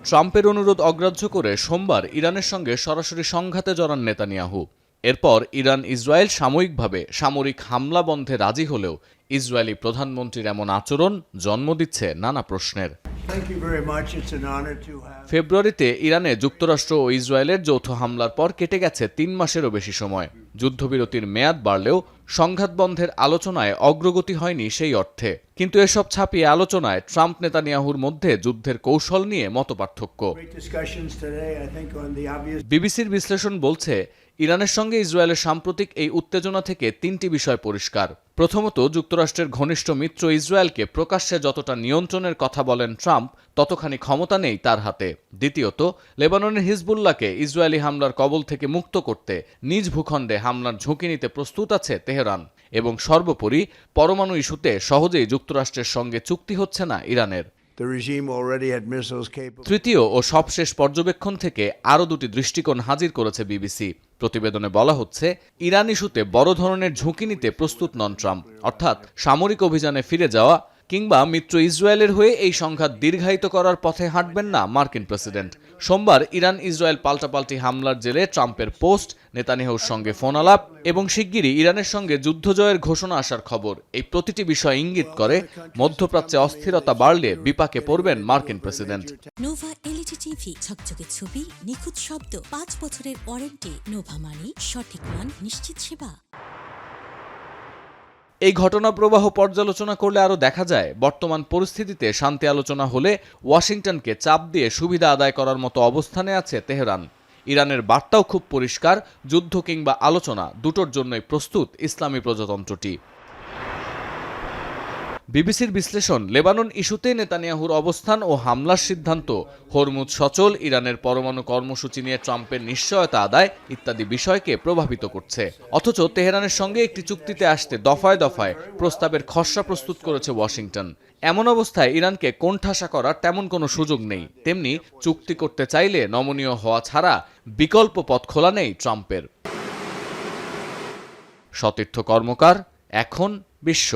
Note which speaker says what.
Speaker 1: ট্রাম্পের অনুরোধ অগ্রাহ্য করে সোমবার ইরানের সঙ্গে সরাসরি সংঘাতে জড়ান নেতানিয়াহু। এরপর ইরান ইসরায়েল সাময়িকভাবে সামরিক হামলা বন্ধে রাজি হলেও ইসরায়েলি প্রধানমন্ত্রীর এমন আচরণ জন্ম দিচ্ছে নানা প্রশ্নের। ফেব্রুয়ারিতে ইরানে যুক্তরাষ্ট্র ও ইসরায়েলের যৌথ হামলার পর কেটে গেছে ৩ মাসেরও বেশি সময়। যুদ্ধবিরতির মেয়াদ বাড়লেও সংঘাত বন্ধের আলোচনায় অগ্রগতি হয়নি সেই অর্থে। কিন্তু এসব ছাপিয়ে আলোচনায় ট্রাম্প নেতানিয়াহুর মধ্যে যুদ্ধের কৌশল নিয়ে মতপার্থক্য। বিবিসির বিশ্লেষণ বলছে, ইরানের সঙ্গে ইসরায়েলের সাম্প্রতিক এই উত্তেজনা থেকে ৩টি বিষয় পরিষ্কার। প্রথমত, যুক্তরাষ্ট্রের ঘনিষ্ঠ মিত্র ইসরায়েলকে প্রকাশ্যে যতটা নিয়ন্ত্রণের কথা বলেন ট্রাম্প, ততখানি ক্ষমতা নেই তার হাতে। দ্বিতীয়ত, লেবাননের হিজবুল্লাহকে ইসরায়েলি হামলার কবল থেকে মুক্ত করতে নিজ ভূখণ্ডে হামলার ঝুঁকি নিতে প্রস্তুত আছে তেহরান। এবং সর্বোপরি, পরমাণু ইস্যুতে সহজেই যুক্তরাষ্ট্রের সঙ্গে চুক্তি হচ্ছে না ইরানের। তৃতীয় ও সবশেষ পর্যবেক্ষণ থেকে আরও দুটি দৃষ্টিকোণ হাজির করেছে বিবিসি। প্রতিবেদনে বলা হচ্ছে, ইরান ইস্যুতে বড় ধরনের ঝুঁকি নিতে প্রস্তুত নন ট্রাম্প, অর্থাৎ সামরিক অভিযানে ফিরে যাওয়া কিংবা মিত্র ইসরায়েলের হয়ে এই সংঘাত দীর্ঘায়িত করার পথে হাঁটবেন না মার্কিন প্রেসিডেন্ট। সোমবার ইরান ইসরায়েল পাল্টাপাল্টি হামলার জেরে ট্রাম্পের পোস্ট, নেতানিয়াহুর সঙ্গে ফোন আলাপ এবং শিগগিরই ইরানের সঙ্গে যুদ্ধজয়ের ঘোষণা আসার খবর, এই প্রতিটি বিষয় ইঙ্গিত করে মধ্যপ্রাচ্যে অস্থিরতা বাড়লে বিপাকে পড়বেন মার্কিন প্রেসিডেন্ট।
Speaker 2: নোভা এলইডি টিভি, ঝকঝকে ছবি, নিখুঁত শব্দ, 5 বছরের ওয়ারেন্টি। নোভা মানি সঠিক মান, নিশ্চিত সেবা।
Speaker 1: এই ঘটনা প্রবাহ পর্যালোচনা করলে আরও দেখা যায়, বর্তমান পরিস্থিতিতে শান্তি আলোচনা হলে ওয়াশিংটনকে চাপ দিয়ে সুবিধা আদায় করার মতো অবস্থানে আছে তেহরান। ইরানের বার্তাও খুব পরিষ্কার, যুদ্ধ কিংবা আলোচনা দুটোর জন্যই প্রস্তুত ইসলামী প্রজাতন্ত্রটি। বিবিসির বিশ্লেষণ, লেবানন ইস্যুতে নেতানিয়াহুর অবস্থান ও হামলার সিদ্ধান্ত, হরমুজ সচল, ইরানের পরমাণু কর্মসূচি নিয়ে ট্রাম্পের নিশ্চয়তা আদায় ইত্যাদি বিষয়কে প্রভাবিত করছে। অথচ তেহরানের সঙ্গে একটি চুক্তিতে আসতে দফায় দফায় প্রস্তাবের খসড়া প্রস্তুত করেছে ওয়াশিংটন। এমন অবস্থায় ইরানকে কোণঠাসা করার তেমন কোনো সুযোগ নেই। তেমনি চুক্তি করতে চাইলে নমনীয় হওয়া ছাড়া বিকল্প পথ খোলা নেই ট্রাম্পের। সতীর্থ কর্মকার, এখন বিশ্ব।